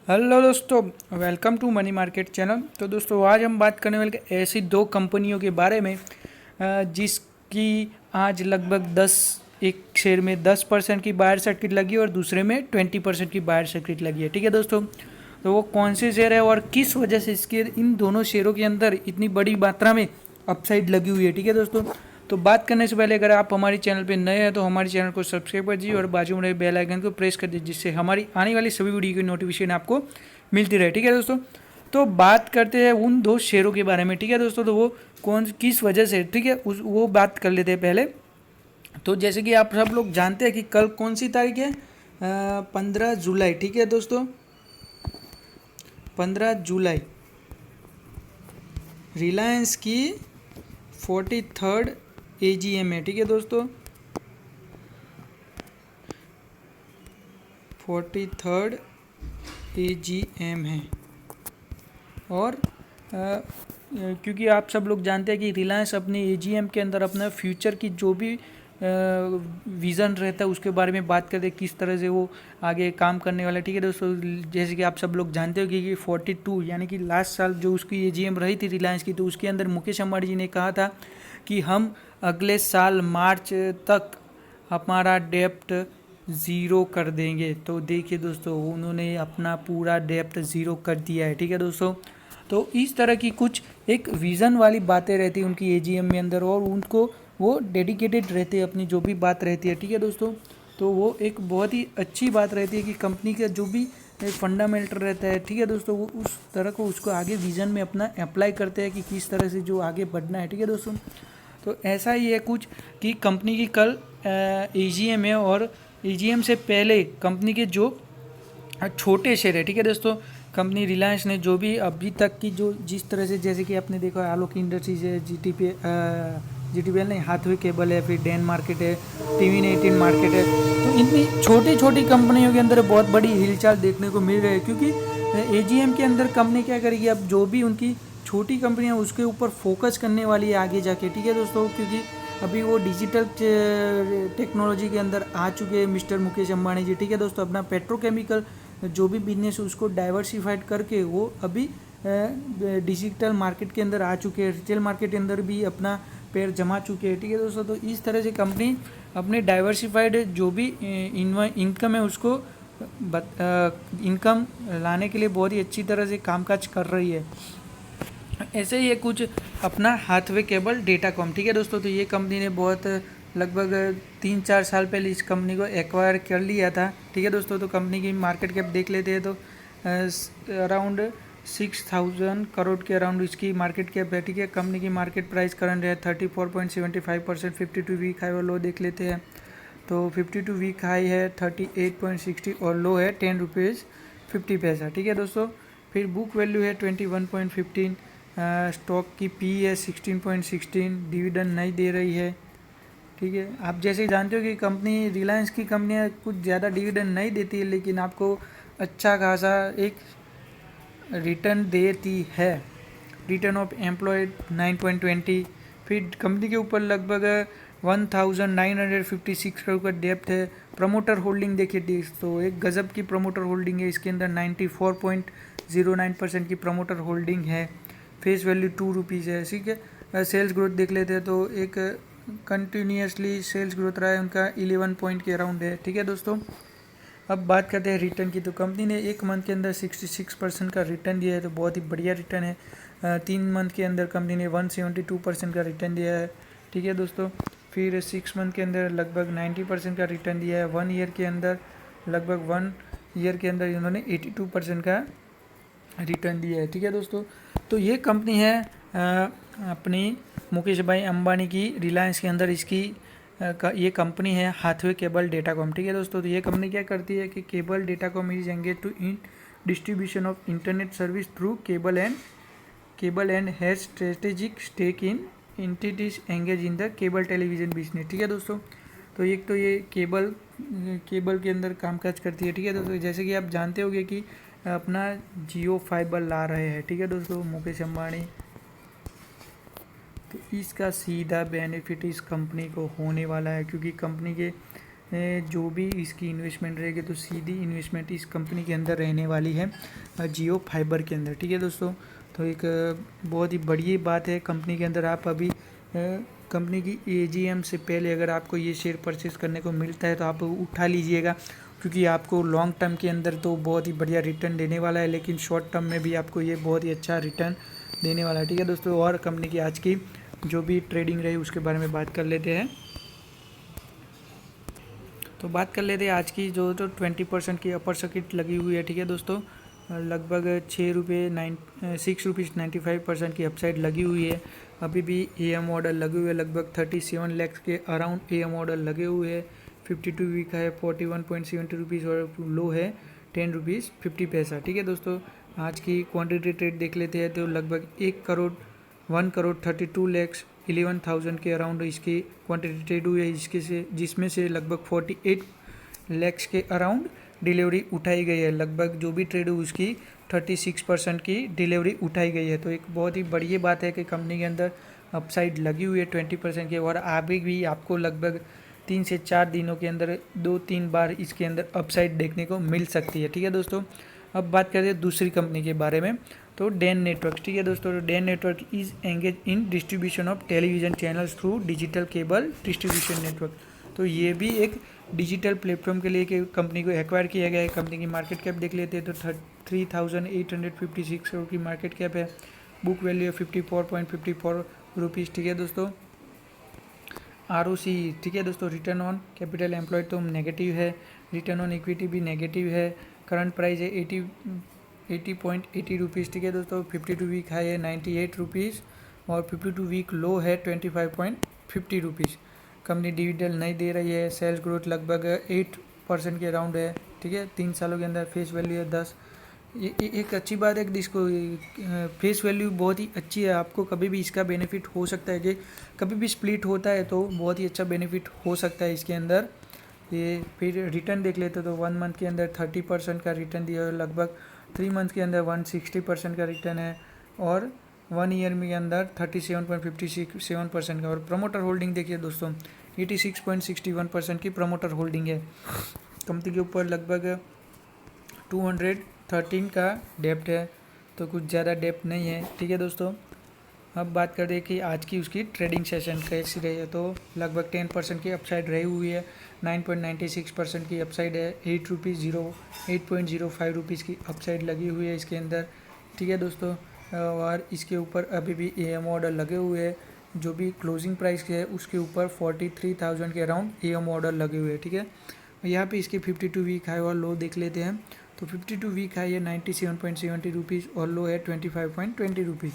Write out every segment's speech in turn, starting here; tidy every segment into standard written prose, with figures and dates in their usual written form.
Hello दोस्तों, welcome to money market channel. तो दोस्तों आज हम बात करने वाले ऐसी दो कंपनियों के बारे में जिसकी आज लगभग 10 एक शेयर में 10% की बायर सर्किट लगी है और दूसरे में 20% की बायर सर्किट लगी है। ठीक है दोस्तों, तो वो कौन से शेयर है और किस वजह से इसके इन दोनों शेयरों के अंदर इतनी बड़ी मात्रा में अपसाइड लगी हुई है। ठीक है दोस्तों, तो बात करने से पहले अगर आप हमारे चैनल पे नए हैं तो हमारे चैनल को सब्सक्राइब कर दीजिए और बाजू में रहे बेल आइकन को प्रेस कर दीजिए, जिससे हमारी आने वाली सभी वीडियो की नोटिफिकेशन आपको मिलती रहे। ठीक है दोस्तों, तो बात करते हैं उन दो शेयरों के बारे में। ठीक है दोस्तों, तो वो कौन किस वजह से, ठीक है, वो बात कर लेते हैं पहले। तो जैसे कि आप सब लोग जानते हैं कि कल कौन सी तारीख है, 15 जुलाई। ठीक है दोस्तों, 15 जुलाई रिलायंस की 43rd AGM है। ठीक है दोस्तों, 43rd AGM है। और क्योंकि आप सब लोग जानते हैं कि रिलायंस अपने AGM के अंदर अपना फ्यूचर की जो भी विज़न रहता है उसके बारे में बात करते हैं, किस तरह से वो आगे काम करने वाला है। ठीक है दोस्तों, जैसे कि आप सब लोग जानते हो कि 42 यानी कि लास्ट साल जो उसकी AGM रही थी रिलायंस की, तो उसके अंदर मुकेश अंबानी जी ने कहा था कि हम अगले साल मार्च तक हमारा डेप्ट ज़ीरो कर देंगे। तो देखिए दोस्तों, उन्होंने अपना पूरा डेप्ट ज़ीरो कर दिया है। ठीक है दोस्तों, तो इस तरह की कुछ एक विज़न वाली बातें रहती हैं उनकी AGM में अंदर, और उनको वो डेडिकेटेड रहते हैं अपनी जो भी बात रहती है। ठीक है दोस्तों, तो वो एक बहुत ही अच्छी बात रहती है कि कंपनी का जो भी एक फंडामेंटल रहता है, ठीक है दोस्तों, वो उस तरह को उसको आगे विज़न में अपना अप्लाई करते हैं कि किस तरह से जो आगे बढ़ना है। ठीक है दोस्तों, तो ऐसा ही है कुछ कि कंपनी की कल AGM है, और AGM से पहले कंपनी के जो छोटे शेयर है, ठीक है दोस्तों, कंपनी रिलायंस ने जो भी अभी तक की जो जिस तरह से, जैसे कि आपने देखा आलोक इंडस्ट्रीज है, GTPL नहीं, हाथवे केबल है, फिर डैन मार्केट है, TV19 मार्केट है, तो इतनी छोटी छोटी कंपनियों के अंदर बहुत बड़ी हिलचाल देखने को मिल रही है। क्योंकि AGM के अंदर कंपनी क्या करेगी, अब जो भी उनकी छोटी कंपनियां उसके ऊपर फोकस करने वाली है आगे जाके। ठीक है दोस्तों, क्योंकि अभी वो डिजिटल टेक्नोलॉजी के अंदर आ चुके हैं मिस्टर मुकेश अंबानी जी। ठीक है दोस्तों, अपना पेट्रोकेमिकल जो भी बिजनेस है उसको डाइवर्सिफाइड करके वो अभी डिजिटल मार्केट के अंदर आ चुके हैं, रिटेल मार्केट के अंदर भी अपना पैर जमा चुके हैं। ठीक है दोस्तों, तो इस तरह से कंपनी अपने डाइवर्सिफाइड जो भी इनकम है उसको इनकम लाने के लिए बहुत ही अच्छी तरह से कामकाज कर रही है। ऐसे ही है कुछ अपना हाथवे केबल डेटाकॉम। ठीक है दोस्तों, तो ये कंपनी ने बहुत लगभग 3-4 साल पहले इस कंपनी को एक्वायर कर लिया था। ठीक है दोस्तों, तो कंपनी की मार्केट कैप देख लेते हैं तो अराउंड 6000 करोड़ के अराउंड इसकी मार्केट कैप है। ठीक है, कंपनी की मार्केट प्राइस करंट है 34.75%। 52 वीक हाई और लो देख लेते हैं, तो 52 वीक हाई है 38.60 और लो है 10 रुपीज़ 50 पैसा। ठीक है दोस्तों, फिर बुक वैल्यू है 21.15, स्टॉक की पी है 16.16, डिविडेंड नहीं दे रही है। ठीक है, आप जैसे जानते हो कि कंपनी रिलायंस की कंपनियां कुछ ज़्यादा डिविडेंड नहीं देती है, लेकिन आपको अच्छा खासा एक रिटर्न देती है। Return of employed 9.20। फिर कंपनी के ऊपर लगभग 1956 करोड़ का डेप्ट है। प्रमोटर होल्डिंग देखिए तो एक गजब की प्रमोटर होल्डिंग है, इसके अंदर 94.09% की प्रमोटर होल्डिंग है। फेस वैल्यू 2 रुपीज़ है। ठीक है, सेल्स ग्रोथ देख लेते हैं तो एक कंटिन्यूसली सेल्स ग्रोथ रहा है उनका 11 पॉइंट के अराउंड है। ठीक है दोस्तों, अब बात करते हैं रिटर्न की, तो कंपनी ने एक मंथ के अंदर 66% का रिटर्न दिया है, तो बहुत ही बढ़िया रिटर्न है। 3 मंथ के अंदर कंपनी ने 172% का रिटर्न दिया है। ठीक है दोस्तों, फिर 6 मंथ के अंदर लगभग 90% का रिटर्न दिया है। 1 ईयर के अंदर लगभग 1 ईयर के अंदर इन्होंने 82% का रिटर्न दिया है। ठीक है दोस्तों, तो ये कंपनी है अपनी मुकेश भाई अंबानी की रिलायंस के अंदर इसकी ये कंपनी है हाथवे केबल डेटाकॉम। ठीक है दोस्तों, तो ये कंपनी क्या करती है कि Cable Datacom is engage to in distribution of internet service through cable and has strategic stake in entities engage in the cable television business. ठीक है दोस्तों, तो एक तो ये केबल के अंदर कामकाज करती है। ठीक है दोस्तों, जैसे कि आप जानते होंगे कि अपना जियो फाइबर ला रहे हैं। ठीक है दोस्तों, मुकेश अंबानी, तो इसका सीधा बेनिफिट इस कंपनी को होने वाला है, क्योंकि कंपनी के जो भी इसकी इन्वेस्टमेंट रहेगी तो सीधी इन्वेस्टमेंट इस कंपनी के अंदर रहने वाली है, जियो फाइबर के अंदर। ठीक है दोस्तों, तो एक बहुत ही बड़ी बात है कंपनी के अंदर। आप अभी कंपनी की एजीएम से पहले अगर आपको ये शेयर परचेस करने को मिलता है तो आप उठा लीजिएगा, क्योंकि आपको लॉन्ग टर्म के अंदर तो बहुत ही बढ़िया रिटर्न देने वाला है, लेकिन शॉर्ट टर्म में भी आपको ये बहुत ही अच्छा रिटर्न देने वाला है। ठीक है दोस्तों, और कंपनी की आज की जो भी ट्रेडिंग रही उसके बारे में बात कर लेते हैं। तो बात कर लेते हैं आज की जो 20% की अपर सर्किट लगी हुई है। ठीक है दोस्तों, लगभग 6 रुपये 95 की अपसाइड लगी हुई है। अभी भी एएम ऑर्डर लगे हुए हैं, लगभग 37 लाख के अराउंड एएम ऑर्डर लगे हुए हैं। 52 वीक है 41.70 रुपीज़ और लो है 10 रुपीज़ 50 पैसा। ठीक है दोस्तों, आज की क्वांटिटी ट्रेड देख लेते हैं तो लगभग 1,32,11,000 के अराउंड इसकी क्वांटिटी ट्रेड हुई है, जिसमें से लगभग 48 लैक्स के अराउंड डिलीवरी उठाई गई है। लगभग जो भी ट्रेड हुई उसकी 36% की डिलीवरी उठाई गई है। तो एक बहुत ही बढ़िया बात है कि कंपनी के अंदर अपसाइड लगी हुई है 20% की, और अभी भी आपको लगभग 3 से 4 दिनों के अंदर 2-3 बार इसके अंदर अपसाइड देखने को मिल सकती है। ठीक है दोस्तों, अब बात करते हैं दूसरी कंपनी के बारे में, तो डेन नेटवर्क। ठीक है दोस्तों, तो Den network is engage in distribution of television channels through digital cable distribution network. तो ये भी एक डिजिटल प्लेटफॉर्म के लिए कंपनी को एक्वायर किया गया है। कंपनी की मार्केट कैप देख लेते हैं तो 3,856 करोड़ की मार्केट कैप है। बुक वैल्यू है 54.54 रुपीज़। ठीक है दोस्तों, ROC, ठीक है दोस्तों, रिटर्न ऑन कैपिटल एम्प्लॉयड तो नेगेटिव है, रिटर्न ऑन इक्विटी भी नेगेटिव है। करंट प्राइस है 80.80 रुपीज़। ठीक है दोस्तों, 52 वीक हाई है 98 रुपीज़ और 52 वीक लो है 25.50 रुपीज़। कंपनी डिविडेंड नहीं दे रही है। सेल्स ग्रोथ लगभग 8% के अराउंड है। ठीक है, 3 सालों के अंदर फेस वैल्यू है 10। ये एक अच्छी बात है कि इसको फेस वैल्यू बहुत ही अच्छी है। आपको कभी भी इसका बेनिफिट हो सकता है कि कभी भी स्प्लिट होता है तो बहुत ही अच्छा बेनिफिट हो सकता है इसके अंदर। ये फिर रिटर्न देख लेते तो 1 मंथ के अंदर 30% का रिटर्न दिया है, लगभग 3 मंथ के अंदर 160% का रिटर्न है, और 1 ईयर में के अंदर 37.57% का। और प्रमोटर होल्डिंग देखिए दोस्तों, 86.61% की प्रमोटर होल्डिंग है। कंपनी के ऊपर लगभग 213 का डेप्ट है, तो कुछ ज़्यादा डेप्ट नहीं है। ठीक है दोस्तों, अब बात करते हैं कि आज की उसकी ट्रेडिंग सेशन कैसी रही है। तो लगभग 10% की अपसाइड रही हुई है, 9.96% की अपसाइड है, 8.05 रुपीज़ की अपसाइड लगी हुई है इसके अंदर। ठीक है दोस्तों, और इसके ऊपर अभी भी एएम ऑर्डर लगे हुए हैं। जो भी क्लोजिंग प्राइस है उसके ऊपर 43,000 के अराउंड एएम ऑर्डर लगे हुए हैं। ठीक है, यहाँ पे इसके 52 वीक हाई और लो देख लेते हैं। तो 52 वीक हाई है 97.70 रुपीज़ और लो है 25.20 रुपीज़।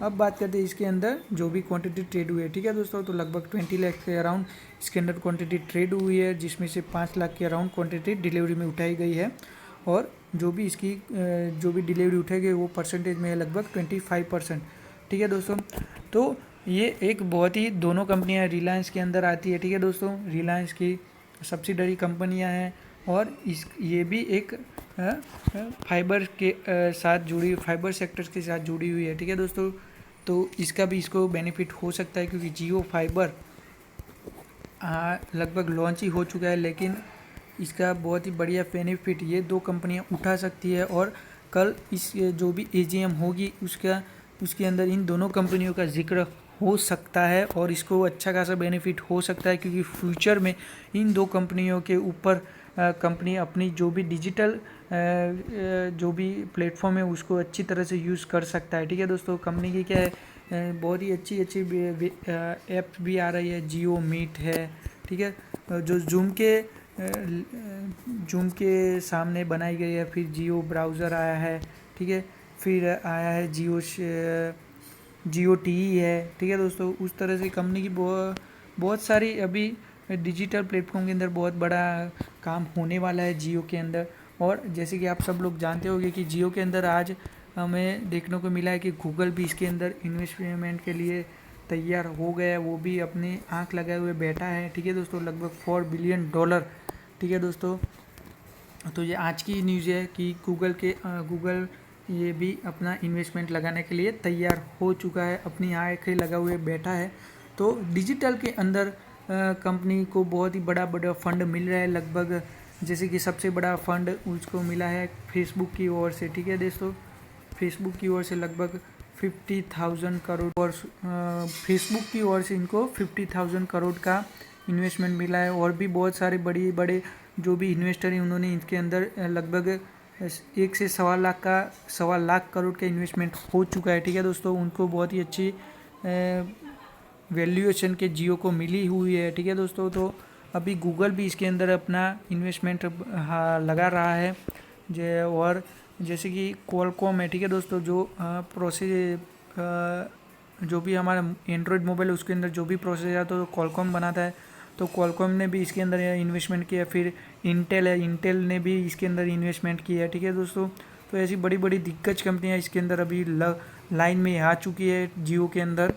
अब बात करते हैं इसके अंदर जो भी क्वांटिटी ट्रेड हुई है। ठीक है दोस्तों, तो लगभग 20 लाख के अराउंड इसके अंदर क्वांटिटी ट्रेड हुई है, जिसमें से 5 लाख के अराउंड क्वांटिटी डिलीवरी में उठाई गई है, और जो भी इसकी जो भी डिलीवरी उठाई गई वो परसेंटेज में है लगभग 25%। ठीक है दोस्तों, तो ये एक बहुत ही दोनों कंपनियां रिलायंस के अंदर आती है। ठीक है दोस्तों, रिलायंस की सब्सिडरी कंपनियां हैं, और ये भी एक फाइबर के साथ जुड़ी, फाइबर सेक्टर के साथ जुड़ी हुई है। ठीक है दोस्तों, तो इसका भी इसको बेनिफिट हो सकता है, क्योंकि जियो फाइबर लगभग लॉन्च ही हो चुका है, लेकिन इसका बहुत ही बढ़िया बेनिफिट ये 2 कंपनियां उठा सकती है। और कल इस जो भी एजीएम होगी उसके अंदर इन दोनों कंपनियों का जिक्र हो सकता है, और इसको अच्छा खासा बेनिफिट हो सकता है, क्योंकि फ्यूचर में इन 2 कंपनियों के ऊपर कंपनी अपनी जो भी डिजिटल जो भी प्लेटफॉर्म है उसको अच्छी तरह से यूज़ कर सकता है। ठीक है दोस्तों, कंपनी की क्या है, बहुत ही अच्छी ऐप भी आ रही है, जियो मीट है। ठीक है, जो जूम के सामने बनाई गई है, फिर जियो ब्राउज़र आया है। ठीक है, फिर आया है जियो टी है। ठीक है दोस्तों, उस तरह से कंपनी की बहुत सारी अभी डिजिटल प्लेटफॉर्म के अंदर बहुत बड़ा काम होने वाला है जियो के अंदर। और जैसे कि आप सब लोग जानते होंगे कि जियो के अंदर आज हमें देखने को मिला है कि गूगल भी इसके अंदर इन्वेस्टमेंट के लिए तैयार हो गया है, वो भी अपनी आंख लगाए हुए बैठा है। ठीक है दोस्तों, लगभग $4 बिलियन। ठीक है दोस्तों, तो ये आज की न्यूज़ है कि गूगल ये भी अपना इन्वेस्टमेंट लगाने के लिए तैयार हो चुका है, अपनी आंखें लगा हुए बैठा है। तो डिजिटल के अंदर कंपनी को बहुत ही बड़ा बड़ा फंड मिल रहा है लगभग, जैसे कि सबसे बड़ा फंड उसको मिला है फेसबुक की ओर से, ठीक है दोस्तों। फेसबुक की ओर से लगभग 50,000 करोड़, और फेसबुक की ओर से इनको 50,000 करोड़ का इन्वेस्टमेंट मिला है। और भी बहुत सारे बड़े बड़े जो भी इन्वेस्टर हैं उन्होंने इसके अंदर लगभग 1 से 1.25 लाख करोड़ का इन्वेस्टमेंट हो चुका है, ठीक है दोस्तों। उनको बहुत ही अच्छी वैल्यूएशन के जियो को मिली हुई है, ठीक है दोस्तों। तो अभी गूगल भी इसके अंदर अपना इन्वेस्टमेंट लगा रहा है और जैसे कि क्वालकॉम है, ठीक है दोस्तों, जो भी हमारा एंड्रॉयड मोबाइल है उसके अंदर जो भी प्रोसेसर आता है तो क्वालकॉम बनाता है, तो क्वालकॉम ने भी इसके अंदर इन्वेस्टमेंट किया। फिर इंटेल है, इंटेल ने भी इसके अंदर इन्वेस्टमेंट किया है, ठीक है दोस्तों। तो ऐसी बड़ी बड़ी दिग्गज कंपनियां इसके अंदर अभी लाइन में आ चुकी है जियो के अंदर,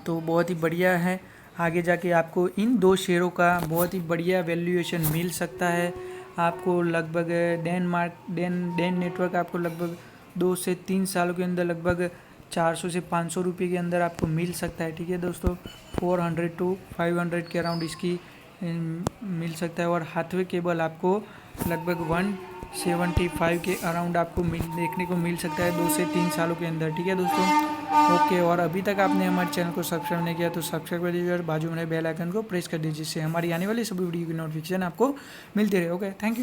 तो बहुत ही बढ़िया है। आगे जाके आपको इन 2 शेयरों का बहुत ही बढ़िया वैल्यूएशन मिल सकता है। आपको लगभग डेन नेटवर्क आपको लगभग 2 से 3 सालों के अंदर लगभग 400 से 500 रुपये के अंदर आपको मिल सकता है, ठीक है दोस्तों। 400 to 500 के अराउंड इसकी मिल सकता है। और हाथवे केबल आपको लगभग 175 के अराउंड आपको देखने को मिल सकता है 2 से 3 सालों के अंदर, ठीक है दोस्तों। ओके, और अभी तक आपने हमारे चैनल को सब्सक्राइब नहीं किया तो सब्सक्राइब कर दीजिए और बाजू में बेल आइकन को प्रेस कर दीजिए, जिससे हमारी आने वाली सभी वीडियो की नोटिफिकेशन आपको मिलती रहे। Okay, thank you.